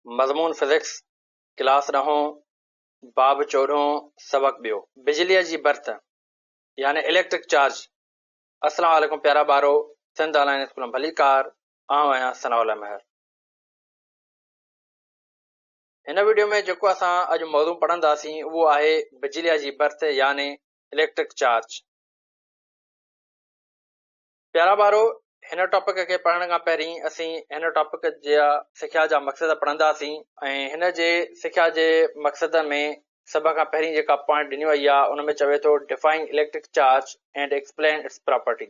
मज़मून physics class 9 बाब 14 सबक ॿियो बिजलीअ जी बर्त यानी इलेक्ट्रिक चार्ज। अस्सलाम वालेकुम प्यारा ॿारो, सिंध ऑनलाइन स्कूल में भलीकार आऊं आहियां सनाउल्ला महर। हिन वीडियो में जेको असां अॼु मौज़ू पढ़ंदासीं उहो आहे बिजलीअ जी बर्त यानी इलेक्ट्रिक चार्ज। प्यारा ॿारो, हिन टॉपिक खे पढ़ण खां पहिरीं असीं हिन टॉपिक जा सिख्या जा मक़सद पढ़ंदासीं ऐं हिन जे सिख्या जे मक़सद में सभ खां पहिरीं जेका पॉइंट ॾिनी वई आहे उन में चवे थो define electric charge and explain it's property,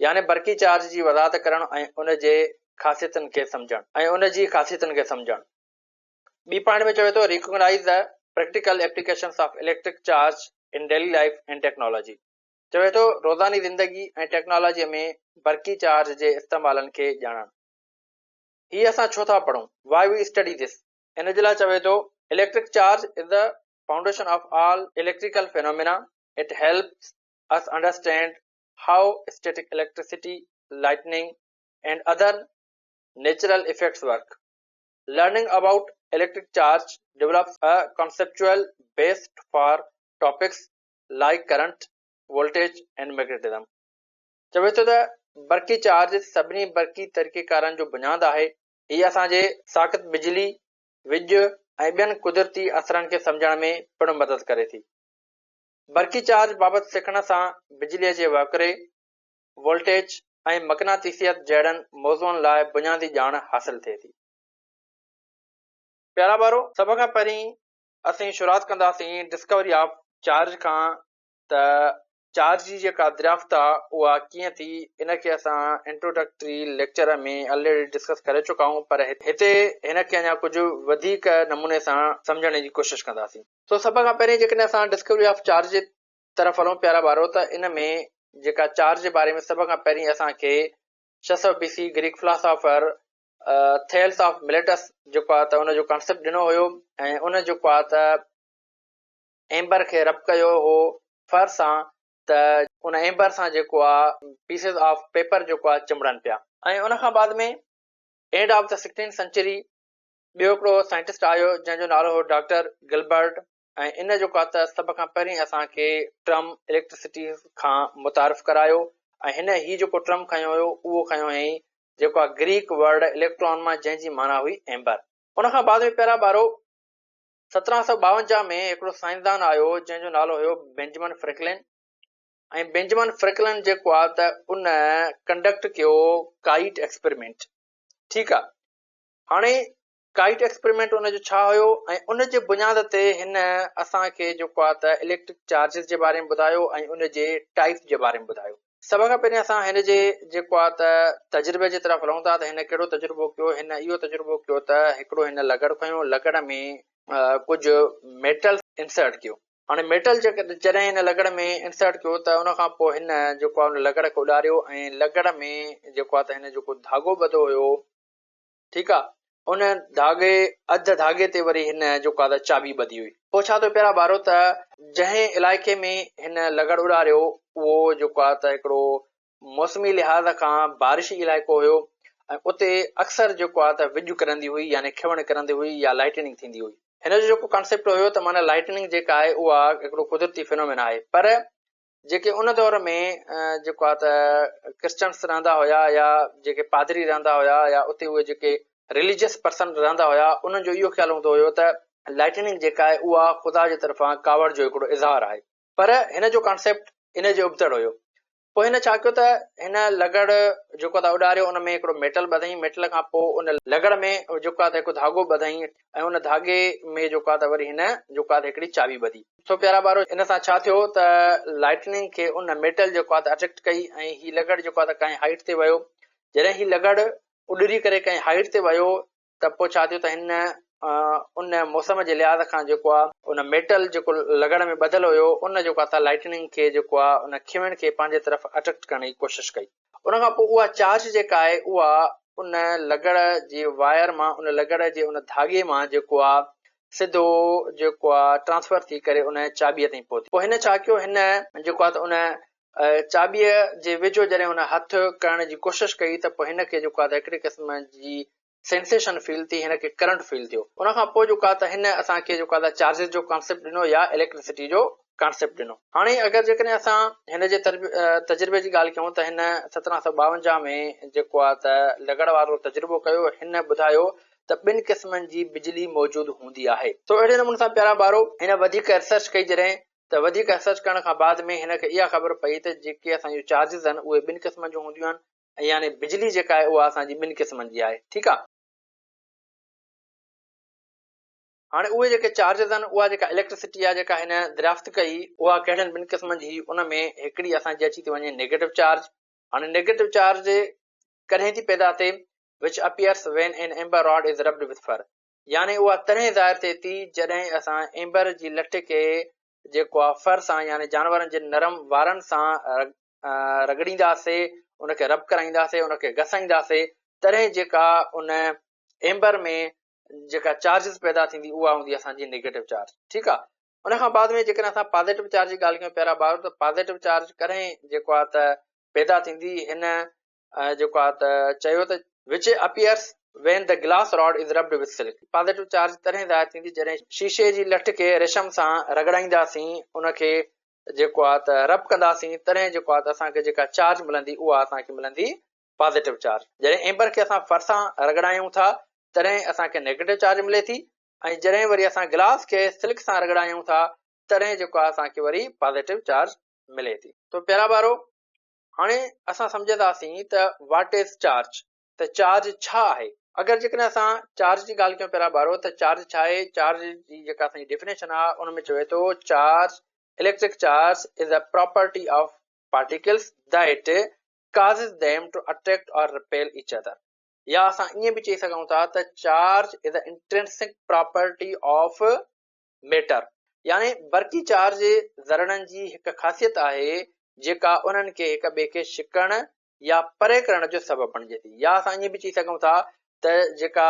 यानी बरक़ी चार्ज जी वज़ाहत करणु ऐं उन जे ख़ासियतुनि खे सम्झणु। ॿी पॉइंट में चवे थो recognise the practical applications of electric charge in daily life and technology. चवे थो रोज़ानी ज़िंदगी ऐं टेक्नोलॉजीअ में बरक़ी चार्ज जे इस्तेमालनि खे ॼाणणु। हीअ असां छो था पढ़ूं? Why we study this? इन जे लाइ चवे थो electric charge is the foundation of all electrical phenomena. It helps us understand how static electricity, lightning and other natural effects work. Learning about electric charge develops a conceptual base for topics like current, voltage and magnetism. चवे थो त बरक़ी charge सभिनी बरक़ी तरीक़ेकारनि जो बुनियादु आहे। हीअ असांजे साक़त बिजली, विज ऐं ॿियनि कुदरती असरनि खे सम्झण में पिणु मदद करे थी। बरक़ी चार्ज बाबति सिखण सां बिजलीअ जे वकिरे, वोल्टेज ऐं मक़नातीसियत जहिड़नि मौज़ुअनि लाइ बुनियादी ॼाण हासिल थिए थी। प्यारा ॿारो, सभ खां पहिरीं असीं शुरूआत कंदासीं डिस्कवरी ऑफ चार्ज खां। त चार्ज जी जेका दरियाफ़्त आहे उहा कीअं थी, इनखे असां इंट्रोडक्टरी लेक्चर में ऑलरेडी डिस्कस करे चुका आहियूं, पर हिते हिनखे अञा कुझु वधीक नमूने सां सम्झण जी कोशिशि कंदासीं। तो सभ खां पहिरीं जेकॾहिं असां डिस्कवरी ऑफ चार्ज जे तरफ़ हलूं प्यारा ॿारो, त इन में जेका चार्ज जे बारे में सभ खां पहिरीं असांखे 600 BC Greek philosopher Thales of Miletus जेको आहे त उनजो कॉन्सेप्ट ॾिनो हुयो ऐं उन जेको आहे त एम्बर खे रब कयो हो फर सां, त उन एम्बर सां जेको आहे पीसिस ऑफ पेपर जेको आहे चिमड़नि पिया। ऐं उन खां बाद में end of the 16th sanctuary ॿियो हिकिड़ो साइंटिस्ट आयो जंहिंजो नालो हो डॉक्टर गिलबर्ट, ऐं इन जेको आहे त सभ खां पहिरीं असांखे टर्म इलेक्ट्रिसिटी खां मुतारिफ़ करायो। ऐं हिन ही जेको टर्म खयो हुयो उहो खयो हुयईं जेको आहे ग्रीक वर्ड इलेक्ट्रॉन मां, जंहिंजी माना हुई एम्बर। उन खां बाद में पहिरियां ॿारो 1752 में हिकिड़ो साइंसदान आयो जंहिंजो नालो हुयो बेंजामिन फ्रैंकलिन। ऐं बेंजामिन फ्रैंकलिन जेको आहे त उन कंडक्ट कयो काइट एक्सपेरिमेंट। ठीकु आहे, हाणे काइट एक्सपेरिमेंट उनजो छा हुयो ऐं उन जे बुनियाद ते हिन असांखे जेको आहे त इलेक्ट्रिक चार्जिस जे बारे में ॿुधायो ऐं उन जे टाइप्स जे बारे में ॿुधायो। सभ खां पहिरीं असां हिन जे जेको आहे त तजुर्बे जे तरफ़ हलूं था। त हिन कहिड़ो तजुर्बो कयो? हिन इहो तजुर्बो कयो त हिकिड़ो हिन लकड़ खयो, लकड़ में कुझु मेटल इंसर्ट कयो। हाणे मेटल जॾहिं हिन लकड़ में इंसर्ट कयो त उन खां पोइ हिन जेको आहे उन लकड़ खे उॾारियो ऐं लकड़ में जेको आहे त हिन जेको धाॻो ॿधो हुयो, ठीकु आहे, उन अधु धागे ते वरी हिन जेको आहे त चाबी ॿधी हुई। पोइ छा थियो प्यारा ॿारो, त जंहिं इलाइक़े में हिन लकड़ उॾारियो उहो जेको आहे त हिकिड़ो मौसमी लिहाज़ खां बारिशी इलाइक़ो हुयो ऐं उते अक्सर जेको आहे त विझ किरंदी हुई, यानी खिवण किरंदी हुई या लाइटनिंग थींदी हुई। हिन जो जेको कॉन्सेप्ट हुयो त माना लाइटनिंग जेका आहे उहा हिकिड़ो कुदरती फिनोमेना आहे। पर जेके उन दौर में जेको आहे त क्रिश्चन्स रहंदा हुया या जेके पादरी रहंदा हुया या उते उहे जेके रिलीजियस पर्सन रहंदा हुया, उन्हनि जो इहो ख़्यालु हूंदो हुयो त लाइटनिंग जेका आहे उहा ख़ुदा जे तरफ़ां कावड़ जो हिकिड़ो इज़हार आहे। पर हिन जो कॉन्सेप्ट इन जो उबतड़ हुयो। पोइ हिन छा कयो त हिन लकड़ जेको आहे उॾारियो, उन में हिकिड़ो मेटल ॿधई। मेटल खां पोइ उन लकड़ में जेको आहे त हिकु धाॻो ॿधई ऐं उन धागे में जेको आहे त वरी हिन जेको आहे त हिकिड़ी चाबी ॿधी। सो प्यारा ॿारो, इन सां छा थियो त लाइटनिंग खे उन मेटल जेको आहे त अट्रैक्ट कई ऐं ही लकड़ जेको आहे त कंहिं हाइट ते वियो। जॾहिं ही लकड़ उॾरी करे कंहिं हाइट ते वियो त पोइ छा थियो त हिन उन मौसम जे लिहाज़ खां जेको आहे उन मेटल जेको लकड़ में ॿधल हुयो उन जेको आहे लाइटनिंग खे जेको आहे उन खिवण खे पंहिंजे तरफ़ अट्रैक्ट करण जी कोशिशि कई। उन खां पोइ उहा चार्ज जेका आहे उहा उन लकड़ जे वायर मां, उन लकड़ जे उन धागे मां जेको आहे सिधो जेको आहे ट्रांसफर थी करे उन चाबीअ ताईं पहुती। पोइ हिन छा कयो, हिन जेको आहे त उन चाबीअ जे वेझो जॾहिं हुन हथु करण जी कोशिशि कई त पोइ हिन खे जेको आहे त हिकिड़े क़िस्म जी सेंसेशन फील थी, हिनखे करंट फील थियो। उन खां पोइ जेको आहे त हिन असांखे जेको आहे चार्जिस जो कॉन्सेप्ट ॾिनो या इलेक्ट्रिसिटी जो कॉन्सेप्ट ॾिनो। हाणे अगरि जेकॾहिं असां हिन जे तजुर्बे जी ॻाल्हि कयूं त हिन 1752 में जेको आहे त लॻण वारो तजुर्बो कयो। हिन ॿुधायो त ॿिनि क़िस्मनि जी बिजली मौजूदु हूंदी आहे। तो अहिड़े नमूने सां प्यारा ॿारो हिन वधीक रिसर्च कई जॾहिं त वधीक रिसर्च करण खां बाद में हिनखे इहा ख़बर पई त जेके असांजूं चार्जिस आहिनि उहे ॿिनि क़िस्मनि जूं हूंदियूं आहिनि, यानी बिजली जेका आहे उहा असांजी ॿिनि क़िस्मनि जी आहे। ठीकु आहे। हाणे उहे जेके चार्जिस आहिनि, उहा जेका इलेक्ट्रिसिटी आहे जेका हिन दरियाफ़्त कई, उहा कहिड़नि ॿिनि क़िस्मनि जी हुई। उन में हिकिड़ी असांजी अची थी वञे नेगेटिव चार्ज। हाणे नेगेटिव चार्ज कॾहिं थी पैदा थिए, which appears when an amber rod is rubbed with fur, यानी उहा तॾहिं ज़ाहिर थिए थी जॾहिं असां एम्बर जी लट खे जेको आहे फर सां यानी जानवरनि जे नरम वारनि सां रगड़ींदासीं, उनखे रब कराईंदासीं, उनखे घसाईंदासीं, तॾहिं जेका उन एम्बर में जेका चार्जिस पैदा थींदी उहा हूंदी असांजी नेगेटिव चार्ज। ठीकु आहे। उन खां बाद में जेकॾहिं असां पॉज़िटिव चार्ज जी ॻाल्हि कयूं प्यारा ॿार, त पॉज़िटिव चार्ज कॾहिं जेको आहे त पैदा थींदी, हिन जेको आहे त चयो त विच appears when the glass rod is rubbed with silk। Positive charge तॾहिं ज़ाहिर थींदी जॾहिं शीशे जी लट खे रेशम सां रगड़ाईंदासीं, उनखे जेको आहे त रब कंदासीं, तॾहिं जेको आहे त असांखे जेका चार्ज मिलंदी उहा असांखे मिलंदी पॉज़िटिव चार्ज। जॾहिं एम्बर खे असां फर सां रगड़ायूं था तॾहिं असांखे नेगेटिव चार्ज मिले थी, ऐं जॾहिं वरी असां गिलास खे सिल्क सां रगड़ायूं था तॾहिं जेको आहे असांखे वरी पॉज़िटिव चार्ज मिले थी। तो प्यारा ॿारो हाणे असां सम्झंदासीं त व्हाट इज़ चार्ज, त चार्ज छा आहे। अगरि जेकॾहिं असां चार्ज जी ॻाल्हि कयूं प्यारा ॿारो, त चार्ज छा आहे। चार्ज जी जेका असांजी डेफिनेशन आहे उन में चवे थो charge electric charge is a property of particles that causes them to attract or repel each other। या असां ईअं बि चई सघूं था त charge is a intrinsic property of matter, यानी बरक़ी चार्ज ज़रड़नि जी हिकु ख़ासियत आहे जेका उन्हनि खे हिक ॿिए खे छिकण या परे करण जो सबबु बणिजे थी। या असां ईअं बि चई सघूं था त जेका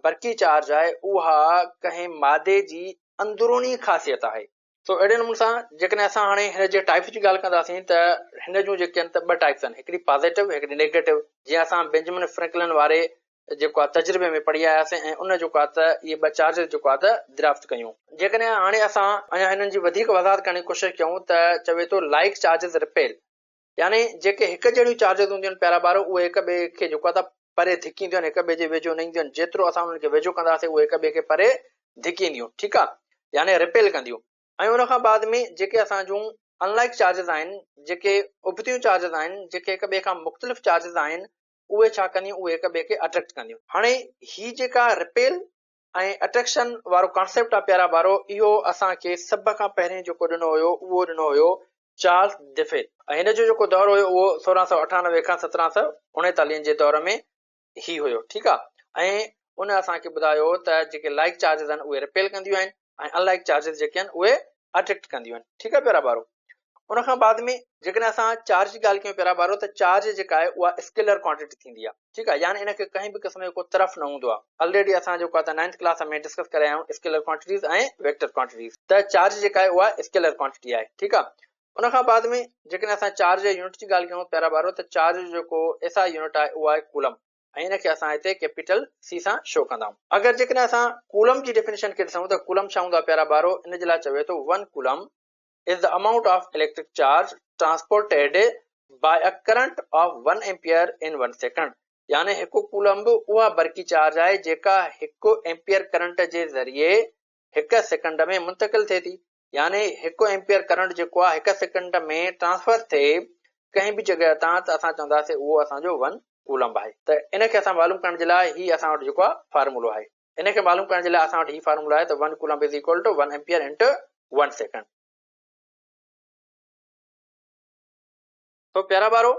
बरक़ी चार्ज आहे उहा कंहिं मादे जी अंदरूनी ख़ासियत आहे। तो अहिड़े नमूने सां जेकॾहिं असां हाणे हिन जे टाइप्स जी ॻाल्हि कंदासीं त हिन जूं जेके आहिनि त ॿ टाइप्स आहिनि, हिकिड़ी पॉज़िटिव हिकिड़ी नेगेटिव। जीअं असां बेंजामिन फ्रैंकलिन वारे जेको आहे तजुर्बे में पढ़ी आयासीं ऐं उन जेको आहे त इहे ॿ चार्जिस जेको आहे त दरियाफ़्त कयूं। जेकॾहिं हाणे असां अञा हिननि जी वधीक वज़ाहत करण जी कोशिशि कयूं त चवे थो लाइक चार्जिस रिपेल, यानी जेके हिकु जहिड़ियूं चार्जिस हूंदियूं आहिनि प्यारा ॿार, उहे हिक ॿिए खे जेको आहे त परे धिकींदियूं आहिनि, हिक ॿिए जे वेझो न ईंदियूं आहिनि। जेतिरो असां उन्हनि खे वेझो कंदासीं उहे हिक ॿिए खे परे धिकींदियूं। ठीकु आहे, यानी रिपेल कंदियूं। ऐं उन खां बाद में जेके असांजूं अनलाइक चार्जिस आहिनि, जेके उबतियूं चार्जिस आहिनि, जेके हिक ॿिए खां मुख़्तलिफ़ चार्जिस आहिनि, उहे छा कंदियूं, उहे हिक ॿिए खे अट्रैक्ट कंदियूं। हाणे ही जेका रिपेल ऐं अट्रैक्शन वारो कॉन्सेप्ट आहे प्यारा ॿारो, इहो असांखे सभ खां पहिरियों जेको ॾिनो हुयो उहो ॾिनो हुयो चार्ल्स डिफेल। ऐं हिन जो जेको दौर हुयो उहो 1698 खां 1739 जे दौर में ही हुयो। ठीकु आहे। ऐं उन असांखे ॿुधायो त जेके लाइक चार्जिस आहिनि उहे रिपेल कंदियूं आहिनि ऐं अनलाइक चार्जिस जेके आहिनि उहे अट्रैक्ट कंदियूं आहिनि। ठीकु आहे प्यारा ॿारो। उन खां बाद में जेकॾहिं असां चार्ज जी ॻाल्हि कयूं प्यारा ॿारो, त चार्ज जेका आहे उहा स्केलर क्वांटिटी थींदी आहे। ठीकु आहे, यानी इनखे कंहिं बि क़िस्म जो को तरफ़ न हूंदो आहे। ऑलरेडी असां जेको आहे त 9th क्लास में डिस्कस करे आया आहियूं स्केलर क्वांटिटीज़ ऐं वेक्टर क्वांटिटीज़। त चार्ज जेका आहे उहा स्केलर क्वांटिटी आहे। ठीकु आहे। उन खां बाद में जेकॾहिं असां चार्ज जे यूनिट जी ॻाल्हि कयूं प्यारा ॿारो, त चार्ज जो जेको एसआई यूनिट आहे उहा आहे कूलम, ऐं इनखे असां हिते कैपिटल सी सां शो कंदा आहियूं। अगरि जेकॾहिं असां कूलम जी डेफिनेशन खे ॾिसूं त कूलम छा हूंदो आहे प्यारा ॿारो, इन जे लाइ चवे थो 1 coulomb is the amount of electric charge transported by a current of 1 ampere in 1 second। यानी हिकु कूलम्ब उहा बरक़ी चार्ज आहे जेका 1 एम्पियर करंट जे ज़रिए 1 सेकंड में मुंतकिल थिए थी। यानी 1 एम्पियर करंट जेको आहे 1 सेकंड में ट्रांसफर थिए कंहिं बि जॻह तां, त असां चवंदासीं उहो असांजो 1 कूलम्ब आहे। त इनखे असां मालूम करण जे लाइ ही असां वटि जेको आहे फार्मूलो आहे। इनखे मालूम करण जे लाइ असां वटि ही फार्मूलो आहे त 1 coulomb is equal to 1 ampere into 1 second. तो प्यारा ॿारो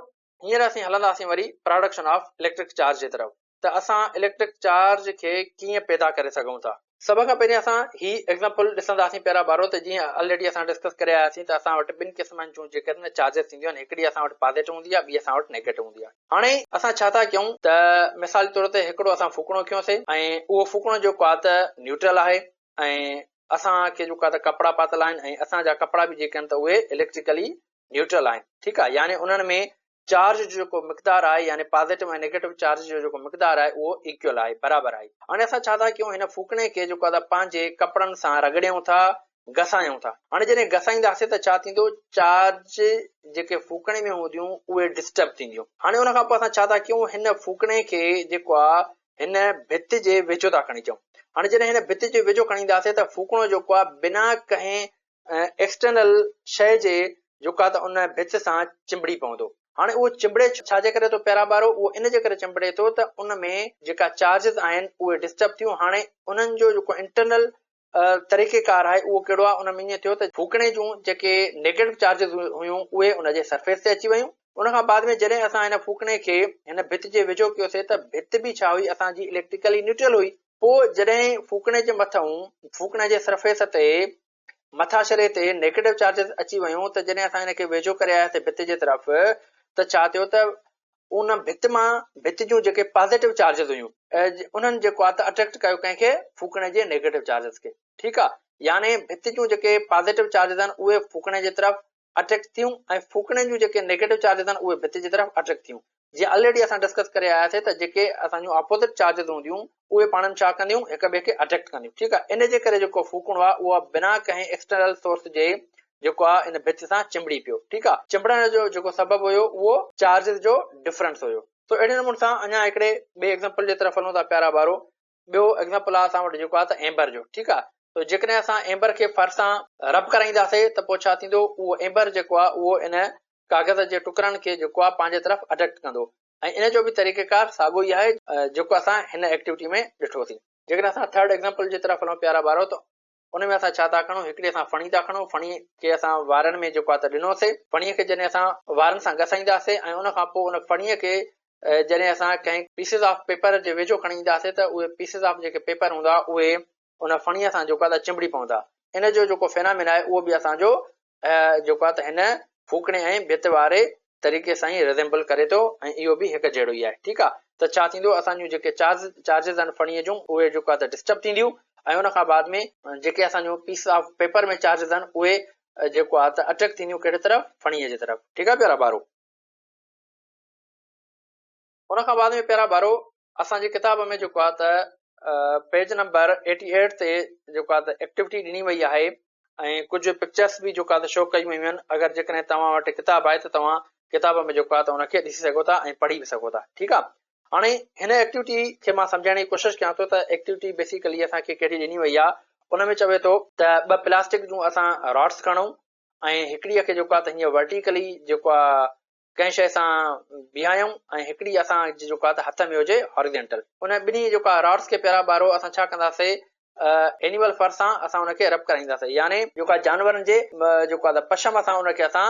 हींअर असीं हलंदासीं वरी प्रोडक्शन ऑफ इलेक्ट्रिक चार्ज जे तरफ़। त असां इलेक्ट्रिक चार्ज खे कीअं पैदा करे सघूं था। सभ खां पहिरीं असां ही एग्ज़ाम्पल ॾिसंदासीं प्यारा ॿारो, त जीअं ऑलरेडी असां डिस्कस करे आयासीं त असां वटि ॿिनि क़िस्मनि जूं जेके चार्जिस थींदियूं आहिनि, हिकिड़ी असां वटि पॉज़िटिव हूंदी आहे, ॿी असां वटि नेगेटिव हूंदी आहे। हाणे असां छा था कयूं त मिसाल तौर ते हिकिड़ो असां फूकणो खयोंसीं ऐं उहो फूकणो जेको आहे त न्यूट्रल आहे ऐं असांखे जेको आहे त कपिड़ा पातल आहिनि ऐं असांजा कपिड़ा बि जेके आहिनि त उहे इलेक्ट्रिकली न्यूट्रल आहिनि। ठीकु आहे, यानी उन्हनि में चार्ज जो जेको मिक़दार आहे यानी पॉज़िटिव ऐं नेगेटिव चार्ज जो जेको मिक़दार आहे उहो इक्वल आहे, बराबरि आहे। हाणे असां छा था कयूं, हिन फूकणे खे जेको आहे पंहिंजे कपिड़नि सां रगड़ियूं था, घसायूं था। हाणे जॾहिं घसाईंदासीं त छा थींदो, चार्ज जेके फूकणे में हूंदियूं उहे डिस्टर्ब थींदियूं। हाणे उन खां पोइ असां छा था कयूं, हिन फूकणे खे जेको आहे हिन भित जे वेझो था खणी अचूं। हाणे जॾहिं हिन भित जे वेझो खणी ईंदासीं त फूकणो जेको आहे बिना कंहिं एक्सटर्नल शइ जे जेको आहे त उन भित सां चिंबड़ी पवंदो। हाणे उहो चिंबड़े छाजे करे थो पहिरियां ॿारो, उहो इन जे करे चिंबड़े थो त उन में जेका चार्जिस आहिनि उहे डिस्टर्ब थियूं। हाणे उन्हनि जो जेको इंटरनल तरीक़ेकार आहे उहो कहिड़ो आहे, उन में ईअं थियो त फूकणे जूं जेके नेगेटिव चार्जिस हुयूं उहे उन जे सरफेस ते अची वियूं। उन खां बाद में जॾहिं असां हिन फूकणे खे हिन भित जे वेझो कयोसीं त भित बि छा हुई, असांजी इलेक्ट्रिकली न्यूट्रल हुई। पोइ जॾहिं फूकणे जे मथां फूकणे जे सरफेस ते मथा सिरे ते नेगेटिव चार्जिस अची वियूं त जॾहिं असां हिनखे वेझो करे आयासीं भित जे तरफ़ त छा थियो त उन भित मां भित जूं जेके पॉज़िटिव चार्जिस हुयूं उन्हनि जेको आहे त अट्रैक्ट कयो कंहिंखे, फूकणे जे नेगेटिव चार्जिस खे। ठीकु आहे, यानी भित जूं जेके पॉज़िटिव चार्जिस आहिनि उहे फूकणे जे तरफ़ अट्रैक्ट थियूं ऐं फूकणे जूं जेके नेगेटिव चार्जिस आहिनि उहे भित जे तरफ़ अट्रैक्ट थियूं। जीअं ऑलरेडी असां डिस्कस करे आयासीं त जेके असांजूं अपोज़िट चार्जिस हूंदियूं उहे पाण में छा कंदियूं, हिक ॿिए खे अट्रैक्ट कंदियूं। ठीकु आहे, इन जे करे जेको फूकणो आहे उहो बिना कंहिं एक्सटर्नल सोर्स जे जेको आहे इन भित सां चिंबड़ी पियो। ठीकु आहे, चिंबड़ण जो जेको सबबु हुयो उहो चार्जिस जो डिफरेंस हुयो। तो अहिड़े नमूने सां अञा हिकिड़े ॿिए एग्ज़ाम्पल जे तरफ़ हलूं था प्यारा ॿारो। ॿियो एग्ज़ाम्पल आहे असां वटि जेको आहे त एम्बर जो। ठीकु आहे, तो जेकॾहिं असां एम्बर खे फर सां रब कराईंदासीं त पोइ छा थींदो, उहो एम्बर जेको आहे उहो इन कागज़ जे टुकड़नि खे जेको आहे पंहिंजे तरफ़ अट्रैक्ट कंदो ऐं इन जो बि तरीक़ेकार साॻियो ई आहे जेको असां हिन एक्टिविटी में ॾिठोसीं। जेकॾहिं असां थर्ड एग्ज़ाम्पल जे तरफ़ हलूं प्यारा ॿारो, त उन में असां छा था खणूं, हिकिड़ी असां फणी था खणूं। फणी खे असां वारनि में जेको आहे त ॾिनोसीं। फणीअ खे जॾहिं असां वारनि सां घसाईंदासीं ऐं उन खां पोइ उन फणीअ खे जॾहिं असां कंहिं पीसिस ऑफ पेपर जे वेझो खणी ईंदासीं त उहे पीसिस ऑफ जेके पेपर हूंदा उहे उन फणीअ सां जेको आहे त चिंबड़ी पवंदा। इन जो जेको फेनामिन आहे उहो बि असांजो जेको आहे त हिन फूकणे ऐं भित वारे तरीक़े सां ई रिज़ेम्बल करे थो ऐं इहो बि हिकु जहिड़ो ई आहे। ठीकु आहे, त छा थींदो, असांजूं जेके चार्जिस आहिनि फणीअ जूं उहे जेको आहे त डिस्टर्ब थींदियूं ऐं उन खां बाद में जेके असांजूं पीस ऑफ पेपर में चार्जिस आहिनि उहे जेको आहे त अट्रैक्ट थींदियूं कहिड़े तरफ़, फणीअ जे तरफ़। ठीकु आहे प्यारा ॿारो। उन खां बाद में प्यारा ॿारो असांजी किताब में जेको आहे त पेज नंबर 88 ते जेको आहे त एक्टिविटी ॾिनी वई आहे ऐं कुझु पिक्चर्स बि जेको आहे त शो कयूं वयूं आहिनि। अगरि जेकॾहिं तव्हां वटि किताब आहे त तव्हां किताब में जेको आहे त उनखे ॾिसी सघो था ऐं पढ़ी बि सघो था। ठीकु आहे, हाणे हिन एक्टिविटी खे मां सम्झाइण जी कोशिशि कयां थो त एक्टिविटी बेसिकली असांखे कहिड़ी ॾिनी वई आहे। उन में चवे थो त 2 प्लास्टिक जूं असां रॉड्स खणूं ऐं हिकिड़ीअ खे जेको आहे त हीअं वर्टिकली जेको आहे कंहिं शइ सां बीहायूं ऐं हिकिड़ी असां जेको आहे त हथ में हुजे हॉरिजेंटल। उन ॿिन्ही जेको आहे रॉड्स खे प्यारा ॿारो असां छा कंदासीं, एनिमल फर सां असां उनखे रब कराईंदासीं, यानी जेको आहे जानवरनि जे जेको आहे त पशम सां उनखे असां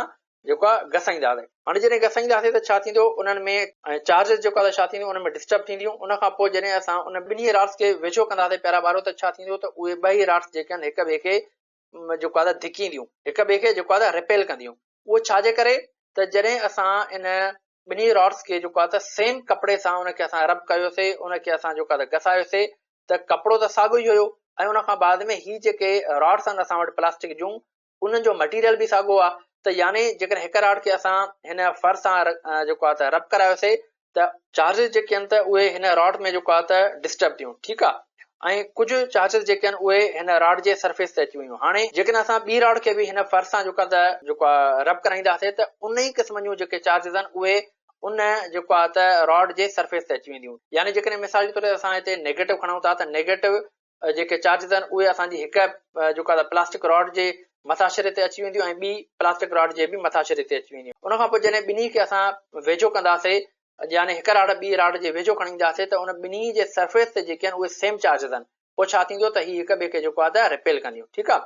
जेको आहे घसाईंदासीं। हाणे जॾहिं घसाईंदासीं त छा थींदो, उन्हनि में चार्जिस जेको आहे त छा थींदियूं, उन में डिस्टर्ब थींदियूं। उन खां पोइ जॾहिं असां उन ॿिन्ही रॉड्स खे वेझो कंदासीं प्यारा ॿारो त छा थींदो, त उहे ॿई रॉड्स जेके आहिनि हिक ॿिए खे जेको आहे त धिकींदियूं, हिक ॿिए खे जेको आहे त रिपेल कंदियूं। उहो छाजे करे, त जॾहिं असां इन ॿिन्ही रॉड्स खे जेको आहे त सेम कपिड़े सां उनखे असां रब कयोसीं, उनखे असां जेको आहे त घसायोसीं, त कपिड़ो त साॻियो ई हुयो ऐं उन खां बाद में ही जेके रॉड्स आहिनि असां वटि प्लास्टिक जूं, उन्हनि जो मटीरियल बि साॻियो आहे। त यानी जेकॾहिं हिक रॉड खे असां हिन फर सां जेको आहे त रब करायोसीं त चार्जिस जेके आहिनि त उहे हिन रॉड में जेको आहे त डिस्टर्ब थियूं। ठीकु आहे, ऐं कुझु चार्जिस जेके आहिनि उहे हिन रॉड जे सरफेस ते अची वियूं। हाणे जेकॾहिं असां ॿी रॉड खे बि हिन फर सां जेको आहे रब कराईंदासीं त उन ई क़िस्म जूं जेके चार्जिस आहिनि उहे उन जेको आहे त रॉड जे सरफेस ते अची वेंदियूं। यानी जेकॾहिं मिसाल जे तौर ते असां हिते नेगेटिव खणूं था त नेगेटिव जेके चार्जिस आहिनि उहे असांजी हिक जेको आहे प्लास्टिक रॉड जे मथाशिरे ते अची वेंदियूं ऐं ॿी प्लास्टिक रॉड जे बि मथाशिरे ते अची वेंदियूं। उन खां पोइ जॾहिं ॿिन्ही खे असां वेझो कंदासीं, यानी हिक रॉड ॿी रॉड जे वेझो खणी ईंदासीं त उन ॿिन्ही जे सरफेस ते जेके आहिनि उहे सेम चार्जिस आहिनि। पोइ छा थींदो त हीअ हिक ॿिए खे जेको आहे त रिपेल कंदियूं। ठीकु आहे,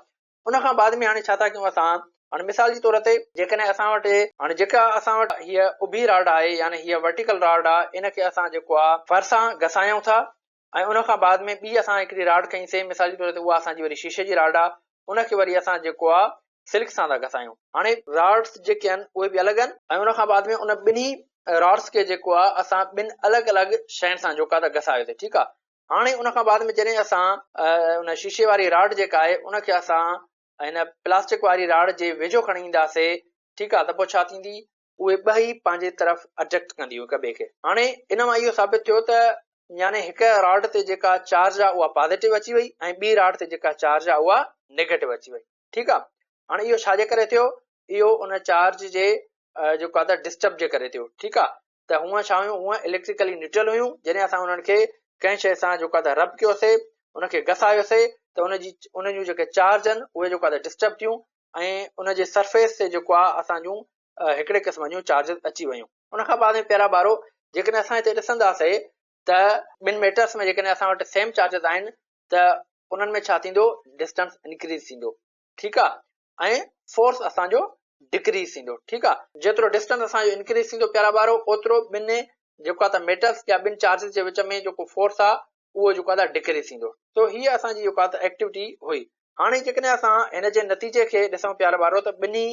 उन खां बाद में हाणे छा था कयूं असां, हाणे मिसाल जे तौर ते जेकॾहिं असां वटि हाणे जेका असां वटि हीअ उभी रॉड आहे यानी हीअ वर्टिकल रॉड आहे, इनखे असां जेको आहे फर सां घसायूं था ऐं उन खां बाद में ॿी असां हिकिड़ी रॉड खईंसीं, मिसाल जे तौर ते उहा असांजी वरी शीशे जी रॉड आहे, उनखे वरी असां जेको आहे सिल्क सां था घसायूं। हाणे रॉड्स जेके आहिनि उहे बि अलॻि आहिनि ऐं उन खां बाद में उन ॿिन्ही रॉड्स खे जेको आहे असां ॿिनि अलॻि अलॻि शयुनि सां जेको आहे त घसायोसीं। ठीकु आहे, हाणे उन खां बाद में जॾहिं असां उन शीशे वारी रॉड जेका आहे उनखे असां हिन प्लास्टिक वारी रॉड जे वेझो खणी ईंदासीं, ठीकु आहे, त पोइ छा थींदी, उहे ॿई पंहिंजे तरफ़ अट्रैक्ट कंदियूं हिक ॿिए खे। हाणे इन मां इहो साबित थियो त यानी हिक रॉड ते जेका चार्ज आहे उहा पॉज़िटिव अची वई ऐं ॿी रॉड ते जेका चार्ज आहे उहा नेगेटिव अची वई। ठीकु आहे। हाणे इहो छाजे करे थियो? इहो उन चार्ज जे जेको आहे त डिस्टर्ब जे करे थियो। ठीकु आहे। त हूअं छा हुयूं, हूअं इलेक्ट्रिकली न्यूट्रल हुयूं। जॾहिं असां उन्हनि खे कंहिं शइ सां जेको आहे त रब कयोसीं, उनखे घसायोसीं, त उन जूं जेके चार्ज आहिनि उहे जेको आहे त डिस्टर्ब थियूं ऐं उन जे सरफेस ते जेको आहे असांजूं हिकिड़े क़िस्म जूं चार्जिस अची वियूं। उनखां बाद में प्यारा ॿारो, जेकॾहिं असां हिते ॾिसंदासीं त ॿिनि मेटर्स में जेकॾहिं असां वटि सेम चार्जिस आहिनि त उन्हनि में छा थींदो? डिस्टेंस इंक्रीज़ थींदो। ठीकु आहे। ऐं फोर्स असांजो डिक्रीज़ थींदो। ठीकु आहे। जेतिरो डिस्टेंस असांजो इंक्रीज़ थींदो प्यारा ॿारो, ओतिरो ॿिनि जेको आहे त मेटल्स या ॿिनि चार्जिस जे विच में जेको फोर्स आहे उहो जेको आहे त डिक्रीज़ थींदो। तो हीअ असांजी जेको आहे त एक्टिविटी हुई। हाणे जेकॾहिं असां हिन जे नतीजे खे ॾिसूं प्यारा ॿारो, त ॿिन्ही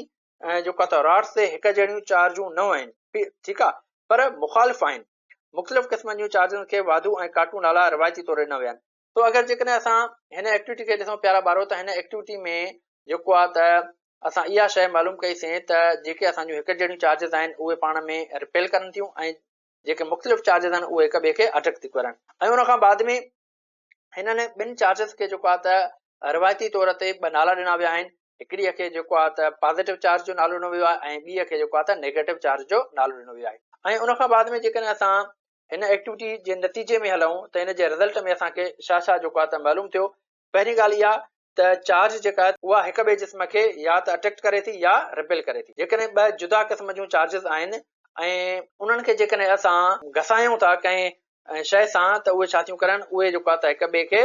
जेको आहे त रॉड्स ते हिक जहिड़ियूं चार्जूं न आहिनि। ठीकु आहे। पर मुखालिफ़ आहिनि। मुख़्तलिफ़ क़िस्मनि जूं चार्जिस खे वाधू ऐं काटू नाला रिवायती तौर न विया आहिनि। तो अगरि जेकॾहिं असां हिन एक्टिविटी खे ॾिसूं प्यारा ॿारो, त हिन एक्टिविटी में जेको आहे त असां इहा शइ मालूम कईसीं त जेके असांजूं हिक जहिड़ियूं चार्जिस आहिनि उहे पाण में रिपेल करनि थियूं ऐं जेके मुख़्तलिफ़ चार्जिस आहिनि उहे हिक ॿिए खे अट्रैक्ट थी करनि। ऐं उनखां बाद में हिननि ॿिनि चार्जिस खे जेको आहे त रिवायती तौर ते ॿ नाला ॾिना विया आहिनि। हिकिड़ीअ खे जेको आहे त पॉज़िटिव चार्ज जो नालो ॾिनो वियो आहे ऐं ॿीअ खे जेको आहे त नेगेटिव चार्ज जो नालो ॾिनो वियो आहे। ऐं उनखां बाद में जेकॾहिं असां हिन एक्टिविटी जे नतीजे में हलूं त हिन जे रिज़ल्ट में असांखे छा छा जेको आहे त मालूम थियो। पहिरीं ॻाल्हि इहा त चार्ज जेका आहे उहा हिक ॿिए जिस्म खे या त अट्रैक्ट करे थी या रिपेल करे थी। जेकॾहिं ॿ जुदा क़िस्म जूं चार्जिस आहिनि ऐं उन्हनि खे जेकॾहिं असां घसायूं था कंहिं शइ सां त उहे छा थियूं करनि? उहे जेको आहे त हिक ॿिए खे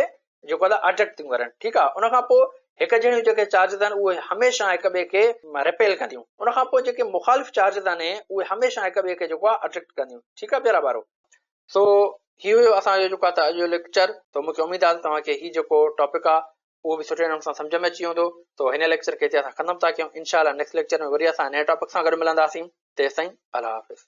जेको आहे त अट्रैक्ट थियूं करनि। ठीकु आहे। उनखां पोइ हिक जहिड़ियूं जेके चार्जिस आहिनि उहे हमेशह हिक ॿिए खे रिपेल कंदियूं। उनखां पोइ जेके मुखालिफ़ चार्जिस आहिनि उहे हमेशह हिक ॿिए खे जेको आहे अट्रैक्ट कंदियूं। ठीकु आहे प्यारा ॿारो। सो हीअ हुयो असांजो जेको आहे त अॼु जो लेक्चर। तो मूंखे उमेदु आहे त तव्हांखे हीउ जेको टॉपिक आहे उहो बि सुठे नमूने सां सम्झ में अची वेंदो। तो हिन लेक्चर खे हिते असां ख़तमु था कयूं। इंशाअल्लाह नेक्स्ट लेक्चर में वरी असां नए टॉपिक सां गॾु मिलंदासीं। तेसिताईं अल्लाह हाफ़िज़।